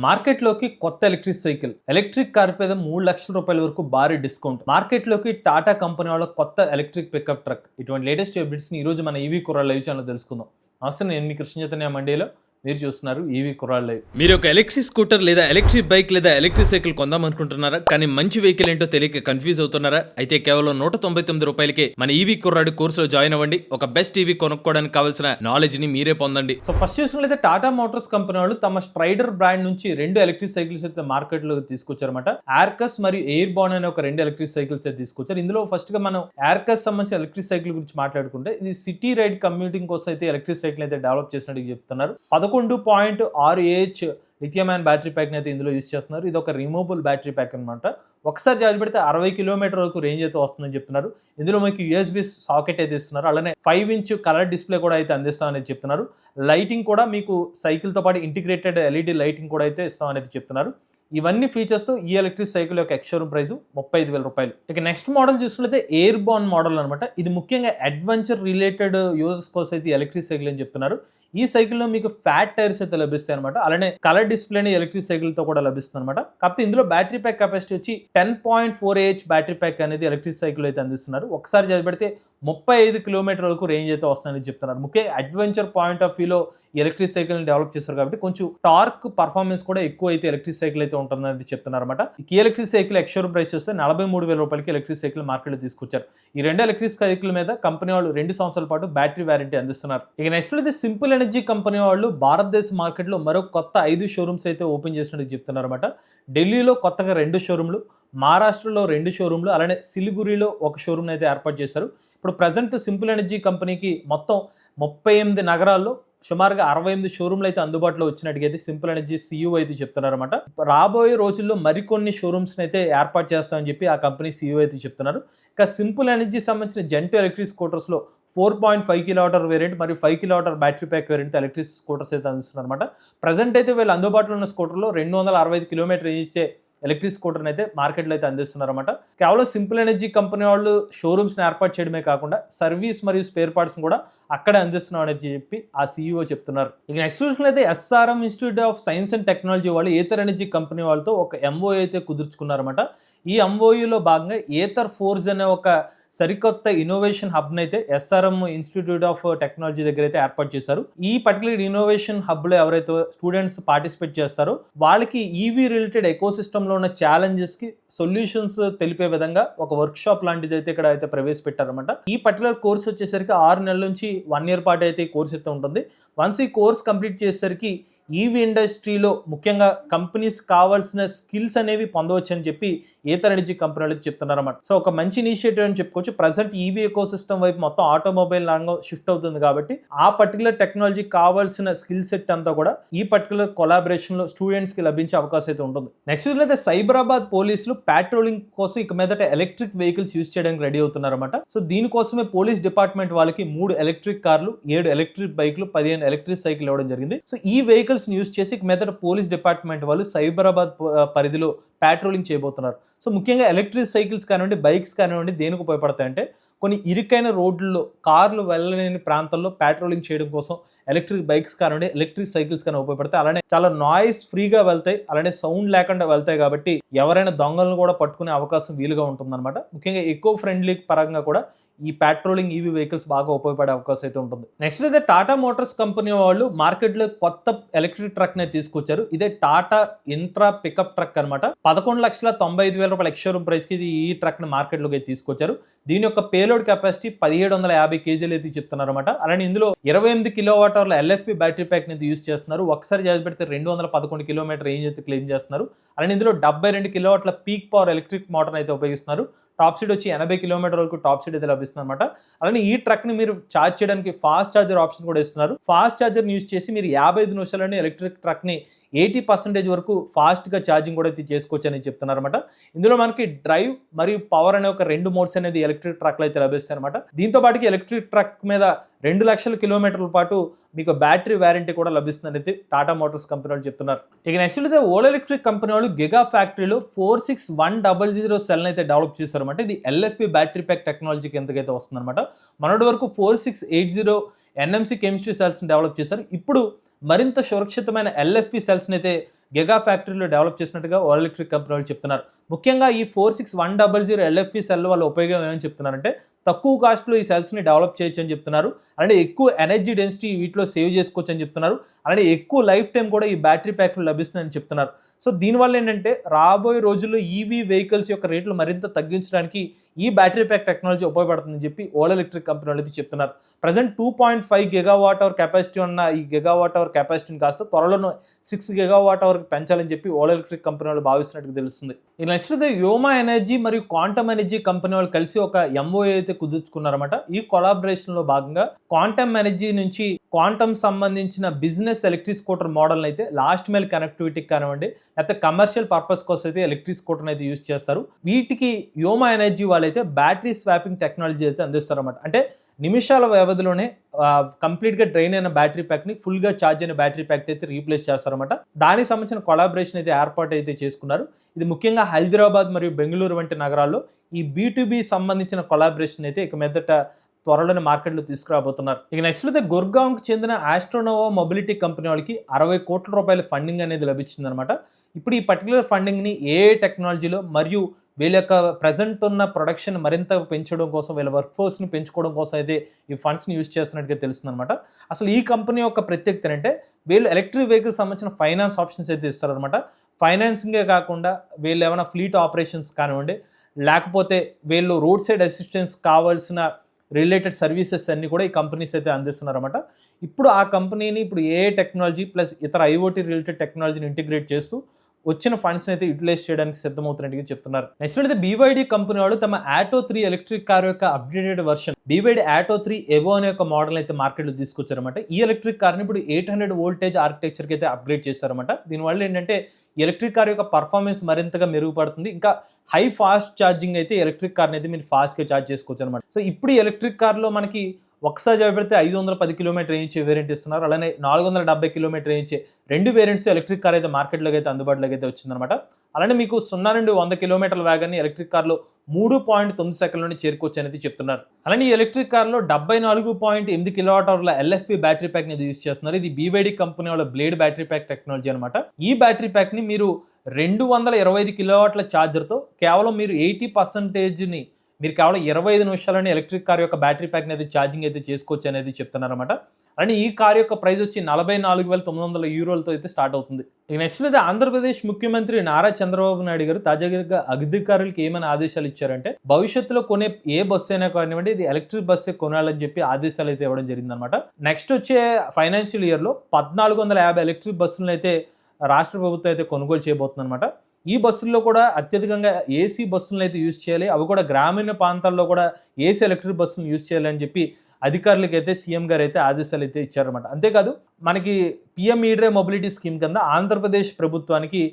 మార్కెట్‌లోకి కొత్త electric cycle. Electric car మీద రూ. 3,00,000 వరకు భారీ డిస్కౌంట్. మార్కెట్‌లోకి టాటా కంపెనీ వాళ్ళ కొత్త ఎలక్ట్రిక్ పికప్ ట్రక్. ఇటువంటి లేటెస్ట్ అప్డేట్స్‌ని ఈరోజు మన ఈవీ కుర్రాళ్ళు లైవ్ ఛానెల్‌లో తెలుసుకుందాం. నమస్తే, నేను మీ కృష్ణ చైతన్య మండేలో. మీరు చూస్తున్నారు ఈవీ కుర్రాళ్ళు లైవ్. మీరు ఒక ఎలక్ట్రిక్ స్కూటర్ లేదా ఎలక్ట్రిక్ బైక్ లేదా ఎలక్ట్రిక్ సైకిల్ కొందాం అనుకుంటున్నారా? కానీ మంచి వెహికల్ ఏంటో తెలియక కన్ఫ్యూజ్ అవుతున్నారా? అయితే కేవలం రూ. 199 మన ఈవీ కుర్రాడు కోర్సులో జాయిన్ అవ్వండి. ఒక బెస్ట్ ఈవీ కొనుక్కోవడానికి కావాల్సిన నాలెడ్జ్ ని మీరే పొందండి. సో ఫస్ట్ చూసినట్లయితే టాటా మోటార్స్ కంపెనీ వాళ్ళు తమ స్ట్రైడర్ బ్రాండ్ నుంచి 2 ఎలక్ట్రిక్ సైకిల్స్ అయితే మార్కెట్ లో తీసుకొచ్చారన్నమాట. ఆర్కస్ మరియు ఎయిర్ బాన్ అనే ఒక 2 ఎలక్ట్రిక్ సైకిల్స్ అయితే తీసుకొచ్చారు. ఇందులో ఫస్ట్ గా మనం ఆర్కస్ సంబంధించిన ఎలక్ట్రిక్ సైకిల్ గురించి మాట్లాడుకుంటే, ఇది సిటీ రైడ్ కమ్యూటింగ్ కోసం అయితే ఎలక్ట్రిక్ సైకిల్ అయితే డెవలప్ చేసినట్టు చెప్తున్నారు. 11.6Ah lithium ion battery pack అయితే ఇందులో యూస్ చేస్తున్నారు. ఇది ఒక రిమూవబుల్ బ్యాటరీ ప్యాక్ అనమాట. ఒకసారి ఛార్జ్ పెడితే 60 కిలోమీటర్ వరకు రేంజ్ అయితే వస్తుందని చెప్తున్నారు. ఇందులో మనకి USB సాకెట్ అయితే ఇస్తున్నారు. అలానే 5-inch కలర్ డిస్ప్లే కూడా అయితే అందిస్తామని చెప్తున్నారు. లైటింగ్ కూడా మీకు సైకిల్ తో పాటు ఇంటిగ్రేటెడ్ LED లైటింగ్ కూడా అయితే ఇస్తామని చెప్తున్నారు. ఇవన్నీ ఫీచర్స్ తో ఈ ఎలక్ట్రిక్ సైకిల్ యొక్క ఎక్స్-షోరూమ్ ప్రైస్ రూ. 35,000. ఇక నెక్స్ట్ మోడల్ చూసుకుంటే ఎయిర్ బాన్ మోడల్ అనమాట. ఇది ముఖ్యంగా అడ్వెంచర్ రిలేటెడ్ యూజెస్ కోసం అయితే ఎలక్ట్రిక్ సైకిల్ అని చెప్తున్నారు. ఈ సైకిల్ లో మీకు ఫ్యాట్ టైర్స్ అయితే లభిస్తాయి అనమాట. అలానే కలర్ డిస్ప్లేని ఎలక్ట్రిక్ సైకిల్ తో కూడా లభిస్తుంది అనమాట. కాకపోతే ఇందులో బ్యాటరీ ప్యాక్ కెపాసిటీ వచ్చి 10.4Ah బ్యాటరీ ప్యాక్ అనేది ఎలక్ట్రిక్ సైకిల్ అయితే అందిస్తున్నారు. ఒకసారి ఛార్జ్ పెడితే 35 కిలోమీటర్ వరకు రేంజ్ అయితే వస్తుందని చెప్తున్నారు. ముఖ్యంగా అడ్వెంచర్ పాయింట్ ఆఫ్ వ్యూలో ఎలక్ట్రిక్ సైకిల్ ని డెవలప్ చేస్తారు కాబట్టి కొంచెం టార్క్ పర్ఫార్మెన్స్ కూడా ఎక్కువ అయితే ఎలక్ట్రిక్ సైకిల్ అయితే ఉంటుందని చెప్తున్నారు అనమాట. ఈ ఎలక్ట్రిక్ సైకిల్ ఎక్స్-షోరూమ్ ప్రైస్ చూస్తే రూ. 43,000 ఎలక్ట్రిక్ సైకిల్ మార్కెట్ తీసుకొచ్చారు. ఈ 2 ఎలక్ట్రిక్ సైకిల్ మీద కంపెనీ వాళ్ళు 2 సంవత్సరాల పాటు బ్యాటరీ వారంటీ అందిస్తున్నారు. ఇక నెక్స్ట్ అయితే సింపుల్ ఎనర్జీ కంపెనీ వాళ్ళు భారతదేశ మార్కెట్ లో మరో కొత్త 5 షోరూమ్స్ అయితే ఓపెన్ చేసినట్టు చెప్తున్నారు అనమాట. ఢిల్లీలో కొత్తగా 2 షోరూమ్లు, మహారాష్ట్రలో 2 షోరూమ్లు, అలానే సిలిగురిలో ఒక షోరూమ్ అయితే ఏర్పాటు చేశారు. ఇప్పుడు ప్రజెంట్ సింపుల్ ఎనర్జీ కంపెనీకి మొత్తం 38 నగరాల్లో సుమారుగా 68 షోరూమ్లు అయితే అందుబాటులో వచ్చినట్టుగా అయితే సింపుల్ ఎనర్జీ CEO అయితే చెప్తున్నారన్నమాట. రాబోయే రోజుల్లో మరికొన్ని షోరూమ్స్ అయితే ఏర్పాటు చేస్తామని చెప్పి ఆ కంపెనీ CEO అయితే చెప్తున్నారు. ఇక సింపుల్ ఎనర్జీ సంబంధించిన జెంటో ఎలక్ట్రిక్ స్కూటర్స్ లో 4.5 కిలోవాట్ వేరియంట్ మరియు 5 kilowatt battery pack variant electric scooters అయితే అందిస్తున్నారు అనమాట. ప్రజెంట్ అయితే వీళ్ళు అందుబాటులో ఉన్న స్కూటర్లో 265 కిలోమీటర్ రేంజ్ ఇచ్చే ఎలక్ట్రిక్ స్కూటర్ని అయితే మార్కెట్లో అయితే అందిస్తున్నారు అనమాట. కేవలం సింపుల్ ఎనర్జీ కంపెనీ వాళ్ళు షోరూమ్స్ని ఏర్పాటు చేయడమే కాకుండా సర్వీస్ మరియు స్పేర్ పార్ట్స్ కూడా అక్కడే అందిస్తున్నాం అని చెప్పి ఆ CEO చెప్తున్నారు. ఇక నెక్స్ట్ చూసినట్లయితే SRM institute of science and technology వాళ్ళు ఏథర్ ఎనర్జీ కంపెనీ వాళ్ళతో ఒక MOU అయితే కుదుర్చుకున్నారన్నమాట. ఈ MOUలో భాగంగా ఏథర్ ఫోర్జ్ అనే ఒక సరికొత్త ఇన్నోవేషన్ హబ్ని అయితే SRM ఇన్స్టిట్యూట్ ఆఫ్ టెక్నాలజీ దగ్గర అయితే ఏర్పాటు చేశారు. ఈ పర్టికులర్ ఇన్నోవేషన్ హబ్లో ఎవరైతే స్టూడెంట్స్ పార్టిసిపేట్ చేస్తారో వాళ్ళకి EV రిలేటెడ్ ఎకోసిస్టమ్ లో ఉన్న ఛాలెంజెస్ కి సొల్యూషన్స్ తెలిపే విధంగా ఒక వర్క్ షాప్ లాంటిది అయితే ఇక్కడ అయితే ప్రవేశపెట్టారన్నమాట. ఈ పర్టికులర్ కోర్స్ వచ్చేసరికి 6 నెలల నుంచి 1 year పాటు అయితే ఈ కోర్స్ అయితే ఉంటుంది. వన్స్ ఈ కోర్స్ కంప్లీట్ చేసేసరికి ఈవీ ఇండస్ట్రీలో ముఖ్యంగా కంపెనీస్ కావాల్సిన స్కిల్స్ అనేవి పొందవచ్చు అని చెప్పి ఏథర్ ఎనర్జీ కంపెనీ అయితే చెప్తున్నారన్నమాట. సో ఒక మంచి ఇనిషియేటివ్ అని చెప్పుకోవచ్చు. ప్రజెంట్ ఈవీ ఎకో సిస్టమ్ వైపు మొత్తం ఆటోమొబైల్ రంగం షిఫ్ట్ అవుతుంది కాబట్టి ఆ పర్టికులర్ టెక్నాలజీ కావాల్సిన స్కిల్ సెట్ అంతా కూడా ఈ పర్టికులర్ కొలాబరేషన్ లో స్టూడెంట్స్ కి లభించే అవకాశం అయితే ఉంటుంది. నెక్స్ట్ అయితే సైబరాబాద్ పోలీసులు పెట్రోలింగ్ కోసం ఇక మీదట ఎలక్ట్రిక్ వెహికల్స్ యూజ్ చేయడానికి రెడీ అవుతున్నారన్నమాట. సో దీనికోసమే పోలీస్ డిపార్ట్మెంట్ వాళ్ళకి 3 ఎలక్ట్రిక్ కార్లు, 7 ఎలక్ట్రిక్ బైక్లు, 15 ఎలక్ట్రిక్ సైకిల్ ఇవ్వడం జరిగింది. సో ఈ వెహికల్స్ యూజ్ చేసి ఇక మీదట పోలీస్ డిపార్ట్మెంట్ వాళ్ళు సైబరాబాద్ పరిధిలో పెట్రోలింగ్ చేయబోతున్నారు. సో ముఖ్యంగా ఎలక్ట్రిక్ సైకిల్స్ కానివ్వండి, బైక్స్ కానివ్వండి దేనికి ఉపయోగపడతాయంటే కొన్ని ఇరుకైన రోడ్లలో కార్లు వెళ్ళలేని ప్రాంతాల్లో పెట్రోలింగ్ చేయడం కోసం ఎలక్ట్రిక్ బైక్స్ కానివ్వండి, ఎలక్ట్రిక్ సైకిల్స్ కానీ ఉపయోగపడతాయి. అలానే చాలా నాయిస్ ఫ్రీగా వెళ్తాయి, అలానే సౌండ్ లేకుండా వెళ్తాయి కాబట్టి ఎవరైనా దొంగలను కూడా పట్టుకునే అవకాశం వీలుగా ఉంటుందన్నమాట. ముఖ్యంగా ఎకో ఫ్రెండ్లీ పరంగా కూడా ఈ పెట్రోలింగ్ ఈవీ వెహికల్స్ బాగా ఉపయోగపడే అవకాశం అయితే ఉంటుంది. నెక్స్ట్ అయితే టాటా మోటార్స్ కంపెనీ వాళ్ళు మార్కెట్లో కొత్త ఎలక్ట్రిక్ ట్రక్ ని తీసుకొచ్చారు. ఇదే టాటా ఇంట్రా పికప్ ట్రక్ అనమాట. రూ. 11,95,000 ఎక్స్-షోరూమ్ ప్రైస్ కి ఈ ట్రక్ ని మార్కెట్ లోకి తీసుకొచ్చారు. దీని యొక్క పేలోడ్ కెపాసిటీ 1750 kg అయితే చెప్తున్నారు అనమాట. అలానే ఇందులో 28 కిలోవాట్ LFP బ్యాటరీ ప్యాక్ ని యూజ్ చేస్తున్నారు. ఒకసారి ఛార్జ్ పెడితే 211 కిలోమీటర్ రేంజ్ అయితే క్లెయిమ్ చేస్తున్నారు. అలానే ఇందులో 72 కిలోవాట్ల పీక్ పవర్ ఎలక్ట్రిక్ మోటార్ అయితే ఉపయోగిస్తున్నారు. టాప్ స్పీడ్ వచ్చి 80 కిలోమీటర్ వరకు టాప్ స్పీడ్ అయితే లభిస్తుంది అనమాట. అలానే ఈ ట్రక్ ని మీరు ఛార్జ్ చేయడానికి ఫాస్ట్ ఛార్జర్ ఆప్షన్ కూడా ఇస్తున్నారు. ఫాస్ట్ ఛార్జర్ యూజ్ చేసి మీరు 55 నిమిషాలని ఎలక్ట్రిక్ ట్రక్ ని 80% వరకు ఫాస్ట్ గా ఛార్జింగ్ కూడా తీసుకోవచ్చు అని చెప్తున్నారు అనమాట. ఇందులో మనకి డ్రైవ్ మరియు పవర్ అనే ఒక 2 మోడ్స్ అనేది ఎలక్ట్రిక్ ట్రక్ లో అయితే లభిస్తాయి అనమాట. దీంతో పాటుకి ఎలక్ట్రిక్ ట్రక్ మీద 2 లక్షల కిలోమీటర్ల పాటు మీకు బ్యాటరీ వారంటీ కూడా లభిస్తుందని అయితే టాటా మోటార్స్ కంపెనీ వాళ్ళు చెప్తున్నారు. ఇక నెక్స్ట్ అయితే ఓలా ఎలక్ట్రిక్ కంపెనీ వాళ్ళు గిగా ఫ్యాక్టరీలో 46100 సెల్ అయితే డెవలప్ చేశారన్నమాట. ఇది LFP బ్యాటరీ ప్యాక్ టెక్నాలజీ కిందకైతే వస్తుంది అనమాట. మొన్నటి వరకు 4680 NMC కెమిస్ట్రీ సెల్స్ డెవలప్ చేశారు. ఇప్పుడు మరింత సురక్షితమైన LFP సెల్స్ని అయితే గిగా ఫ్యాక్టరీలో డెవలప్ చేసినట్టుగా ఓలా ఎలక్ట్రిక్ కంపెనీ వాళ్ళు చెప్తున్నారు. ముఖ్యంగా ఈ 46100 ఎల్ఎఫ్పి సెల్ వల్ల ఉపయోగం ఏమని చెప్తున్నారంటే తక్కువ కాస్ట్లో ఈ సెల్స్ని డెవలప్ చేయొచ్చు అని చెప్తున్నారు. అలానే ఎక్కువ ఎనర్జీ డెన్సిటీ వీటిలో సేవ్ చేసుకోవచ్చు అని చెప్తున్నారు. అలానే ఎక్కువ లైఫ్ టైం కూడా ఈ బ్యాటరీ ప్యాక్లు లభిస్తుందని చెప్తున్నారు. సో దీనివల్ల ఏంటంటే రాబోయే రోజుల్లో ఈవీ వెహికల్స్ యొక్క రేట్లు మరింత తగ్గించడానికి ఈ బ్యాటరీ ప్యాక్ టెక్నాలజీ ఉపయోగపడుతుందని చెప్పి ఓలా ఎలక్ట్రిక్ కంపెనీ వాళ్ళు అయితే చెప్తున్నారు. ప్రజెంట్ 2.5 గిగావాట్ అవర్ కెపాసిటీ ఉన్న ఈ గిగావాట్ అవర్ కెపాసిటీని కాస్త త్వరలోనే 6 గిగావాట్ అవర్కి పెంచాలని చెప్పి ఓలా ఎలక్ట్రిక్ కంపెనీ వాళ్ళు భావిస్తున్నట్టు తెలుస్తుంది. ఈ నెక్స్ట్ యోమా ఎనర్జీ మరియు క్వాంటమ్ ఎనర్జీ కంపెనీ వాళ్ళు కలిసి ఒక ఎంఓఏ అయితే కుదుర్చుకున్నారన్నమాట. ఈ కొలాబరేషన్ లో భాగంగా క్వాంటమ్ ఎనర్జీ నుంచి క్వాంటమ్ సంబంధించిన బిజినెస్ ఎలక్ట్రిక్ స్కూటర్ మోడల్ అయితే లాస్ట్ మైల్ కనెక్టివిటీకి కానివ్వండి, లేకపోతే కమర్షియల్ పర్పస్ కోసం అయితే ఎలక్ట్రిక్ స్కూటర్ అయితే యూజ్ చేస్తారు. వీటికి యోమా ఎనర్జీ వాళ్ళైతే బ్యాటరీ స్వాపింగ్ టెక్నాలజీ అయితే అందిస్తారన్నమాట. అంటే నిమిషాల వ్యవధిలోనే కంప్లీట్గా డ్రైన్ అయిన బ్యాటరీ ప్యాక్ని ఫుల్గా ఛార్జ్ అయిన బ్యాటరీ ప్యాక్ అయితే రీప్లేస్ చేస్తారన్నమాట. దానికి సంబంధించిన కొలాబరేషన్ అయితే ఏర్పాటు అయితే చేసుకున్నారు. ఇది ముఖ్యంగా హైదరాబాద్ మరియు బెంగళూరు వంటి నగరాల్లో ఈ B2B సంబంధించిన కొలాబరేషన్ అయితే ఇక మీదట త్వరలోనే మార్కెట్లో తీసుకురాబోతున్నారు. ఇక నెక్స్ట్ అయితే గుర్గాంవ్కి చెందిన ఆస్ట్రోనోవా మొబిలిటీ కంపెనీ వాళ్ళకి 60 కోట్ల రూపాయల ఫండింగ్ అనేది లభించిందనమాట. ఇప్పుడు ఈ పర్టికులర్ ఫండింగ్ని ఏఐ టెక్నాలజీలో మరియు వీళ్ళ యొక్క ప్రజెంట్ ఉన్న ప్రొడక్షన్ మరింత పెంచడం కోసం, వీళ్ళ వర్క్ ఫోర్స్ని పెంచుకోవడం కోసం అయితే ఈ ఫండ్స్ని యూజ్ చేస్తున్నట్టుగా తెలుస్తుంది అనమాట. అసలు ఈ కంపెనీ యొక్క ప్రత్యేకత అంటే వీళ్ళు ఎలక్ట్రిక్ వెహికల్ సంబంధించిన ఫైనాన్స్ ఆప్షన్స్ అయితే ఇస్తారనమాట. ఫైనాన్సింగే కాకుండా వీళ్ళు ఏమైనా ఫ్లీట్ ఆపరేషన్స్ కానివ్వండి, లేకపోతే వీళ్ళు రోడ్ సైడ్ అసిస్టెన్స్ కావాల్సిన రిలేటెడ్ సర్వీసెస్ అన్నీ కూడా ఈ కంపెనీస్ అయితే అందిస్తున్నారన్నమాట. ఇప్పుడు ఆ కంపెనీని ఇప్పుడు ఏఐ టెక్నాలజీ ప్లస్ ఇతర ఐఓటీ రిలేటెడ్ టెక్నాలజీని ఇంటిగ్రేట్ చేస్తూ వచ్చిన ఫండ్స్ని అయితే యూటిలైజ్ చేయడానికి సిద్ధమవుతున్నట్టుగా చెప్తున్నారు. నెక్స్ట్ అయితే BYD కంపెనీ వాళ్ళు తమ ఆటో 3 ఎలక్ట్రిక్ కార్ యొక్క అప్డేటెడ్ వర్షన్ BYD ఆటో 3 ఎవో అనే ఒక మోడల్ అయితే మార్కెట్లో తీసుకొచ్చారన్నమాట. ఈ ఎలక్ట్రిక్ కార్ని ఇప్పుడు 800 వోల్టేజ్ ఆర్కిటెక్చర్కి అయితే అప్గ్రేడ్ చేశారన్నమాట. దీనివల్ల ఏంటంటే ఎలక్ట్రిక్ కార్ యొక్క పర్ఫార్మెన్స్ మరింతగా మెరుగుపడుతుంది. ఇంకా హై ఫాస్ట్ ఛార్జింగ్ అయితే ఎలక్ట్రిక్ కార్ని అయితే మీరు ఫాస్ట్గా ఛార్జ్ చేసుకోవచ్చు అనమాట. సో ఇప్పుడు ఈ ఎలక్ట్రిక్ కార్లో మనకి ఒకసారి పెడితే 510 కిలోమీటర్ రేంజ్ వేరియంట్ ఇస్తున్నారు. అలానే 470 kilometre range 2 variants electric car అయితే మార్కెట్లోకి అయితే అందుబాటులోకి అయితే వచ్చిందనమాట. అలానే మీకు 0 నుండి 100 కిలోమీటర్ల వేగాన్ని ఎలక్ట్రిక్ కార్లో 3.9 సెకండ్లోనే చేరుకోవచ్చు అనేది చెప్తున్నారు. అలానే ఈ ఎలక్ట్రిక్ కార్లో 74.8 కిలోవాట్ అవర్ల LFP బ్యాటరీ ప్యాక్ని యూజ్ చేస్తున్నారు. ఇది BYD కంపెనీ వాళ్ళ బ్లేడ్ బ్యాటరీ ప్యాక్ టెక్నాలజీ అనమాట. ఈ బ్యాటరీ ప్యాక్ని మీరు 225 కిలోవాట్ల ఛార్జర్తో కేవలం మీరు 80%ని మీరు కేవలం 25 నిమిషాలని ఎలక్ట్రిక్ కార్ యొక్క బ్యాటరీ ప్యాక్ని అయితే ఛార్జింగ్ అయితే చేసుకోవచ్చు అనేది చెప్తున్నారన్నమాట. అని ఈ కార్ యొక్క ప్రైస్ వచ్చి 44,900 యూరోలతో అయితే స్టార్ట్ అవుతుంది. ఇక నెక్స్ట్ అయితే ఆంధ్రప్రదేశ్ ముఖ్యమంత్రి నారా చంద్రబాబు నాయుడు గారు తాజాగా అధికారులకు ఏమైనా ఆదేశాలు ఇచ్చారంటే భవిష్యత్తులో కొనే ఏ బస్సు అయినా కానివ్వండి ఇది ఎలక్ట్రిక్ బస్సే కొనాలని చెప్పి ఆదేశాలు అయితే ఇవ్వడం జరిగిందనమాట. నెక్స్ట్ వచ్చే ఫైనాన్షియల్ ఇయర్లో 1450 ఎలక్ట్రిక్ బస్సులను అయితే రాష్ట్ర ప్రభుత్వం అయితే కొనుగోలు చేయబోతుంది అనమాట. ఈ బస్సుల్లో కూడా అత్యధికంగా ఏసీ బస్సులను అయితే యూజ్ చేయాలి, అవి కూడా గ్రామీణ ప్రాంతాల్లో కూడా ఏసీ ఎలక్ట్రిక్ బస్సులను యూజ్ చేయాలని చెప్పి అధికారులకు అయితే సీఎం గారు అయితే ఆదేశాలు అయితే ఇచ్చారన్నమాట. అంతేకాదు మనకి PM ఈ-డ్రైవ్ మొబిలిటీ స్కీమ్ కింద ఆంధ్రప్రదేశ్ ప్రభుత్వానికి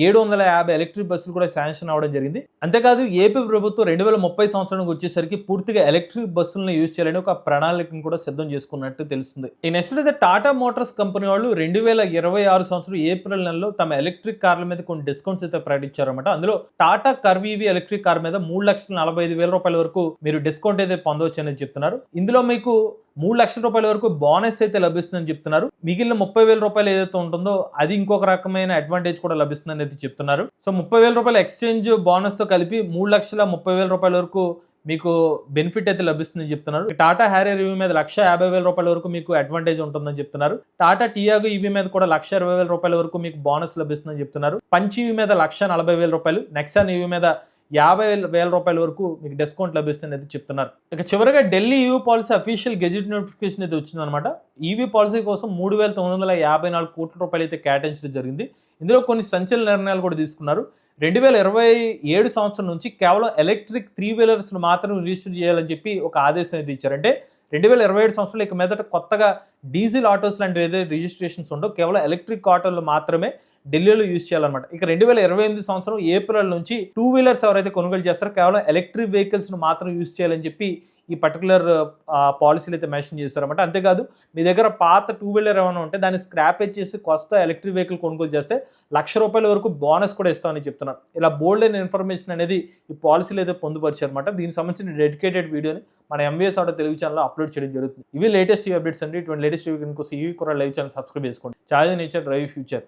750 ఎలక్ట్రిక్ బస్సులు కూడా శాంక్షన్ అవ్వడం జరిగింది. అంతేకాదు ఏపీ ప్రభుత్వం 2030 సంవత్సరానికి వచ్చేసరికి పూర్తిగా ఎలక్ట్రిక్ బస్సులను యూజ్ చేయాలని ఒక ప్రణాళికను కూడా సిద్ధం చేసుకున్నట్టు తెలుస్తుంది. ఈ నెక్స్ట్ అయితే టాటా మోటార్స్ కంపెనీ వాళ్ళు 2026 సంవత్సరం ఏప్రిల్ నెలలో తమ ఎలక్ట్రిక్ కార్ల మీద కొన్ని డిస్కౌంట్స్ అయితే ప్రకటించారన్నమాట. అందులో Tata curve EV electric car మీద 3,45,000 రూపాయల వరకు మీరు డిస్కౌంట్ అయితే పొందవచ్చు అనేది చెప్తున్నారు. ఇందులో మీకు 3 లక్షల రూపాయల వరకు బోనస్ అయితే లభిస్తుందని చెప్తున్నారు. మిగిలిన 30,000 రూపాయలు ఏదైతే ఉంటుందో అది ఇంకొక రకమైన అడ్వాంటేజ్ కూడా లభిస్తుందని అయితే చెప్తున్నారు. సో 30,000 రూపాయల ఎక్స్చేంజ్ బోనస్ తో కలిపి 3,30,000 రూపాయల వరకు మీకు బెనిఫిట్ అయితే లభిస్తుందని చెప్తున్నారు. టాటా హ్యారియర్ EV మీద 1,50,000 రూపాయల వరకు మీకు అడ్వాంటేజ్ ఉంటుందని చెప్తున్నారు. టాటా టియాగో EV మీద కూడా 1,20,000 రూపాయల వరకు మీకు బోనస్ లభిస్తుందని చెప్తున్నారు. పంచ్ EV మీద 1,40,000 రూపాయలు, నెక్సాన్ EV మీద 50,000 రూపాయల వరకు మీకు డిస్కౌంట్ లభిస్తుంది అయితే చెప్తున్నారు. ఇక చివరిగా Delhi EV policy official gazette notification అయితే వచ్చిందనమాట. EV పాలసీ కోసం 3,954 కోట్ల రూపాయలు అయితే కేటాయించడం జరిగింది. ఇందులో కొన్ని సంచలన నిర్ణయాలు కూడా తీసుకున్నారు. 2027 సంవత్సరం నుంచి కేవలం ఎలక్ట్రిక్ 3 వీలర్స్ మాత్రం రిజిస్టర్ చేయాలని చెప్పి ఒక ఆదేశం అయితే ఇచ్చారు. అంటే 2027 సంవత్సరంలో ఇక మీదట కొత్తగా డీజిల్ ఆటోస్ లాంటివి ఏదైతే రిజిస్ట్రేషన్స్ ఉండో కేవలం ఎలక్ట్రిక్ ఆటోలు మాత్రమే ఢిల్లీలో యూజ్ చేయాలన్నమాట. ఇక 2028 సంవత్సరం ఏప్రిల్ నుంచి 2 వీలర్స్ ఎవరైతే కొనుగోలు చేస్తారో కేవలం ఎలక్ట్రిక్ వెహికల్స్ మాత్రం యూజ్ చేయాలని చెప్పి ఈ పర్టికులర్ పాలసీలు అయితే మెన్షన్ చేస్తారన్నమాట. అంతేకాదు మీ దగ్గర పాత 2 వీలర్ ఏమైనా ఉంటే దాన్ని స్క్రాపేజ్ చేసి కొత్త ఎలక్ట్రిక్ వెహికల్ కొనుగోలు చేస్తే 1,00,000 రూపాయల వరకు బోనస్ కూడా ఇస్తామని చెప్తున్నారు. ఇలా బోల్డ్ అయిన ఇన్ఫర్మేషన్ అనేది ఈ పాలసీలు అయితే పొందుపరిచారన్నమాట. దీనికి సంబంధించిన డెడికేటెడ్ వీడియోని మన MVS ఆటో తెలుగు ఛానల్లో అప్లోడ్ చేయడం జరుగుతుంది. ఇవి లేటెస్ట్ అప్డేట్స్ అండి. ఇటువంటి లేటెస్ట్ కోసం ఈవీ కొర లైవ్ ఛానల్ సబ్స్క్రైబ్ చేసుకోండి. Charge nature drive future.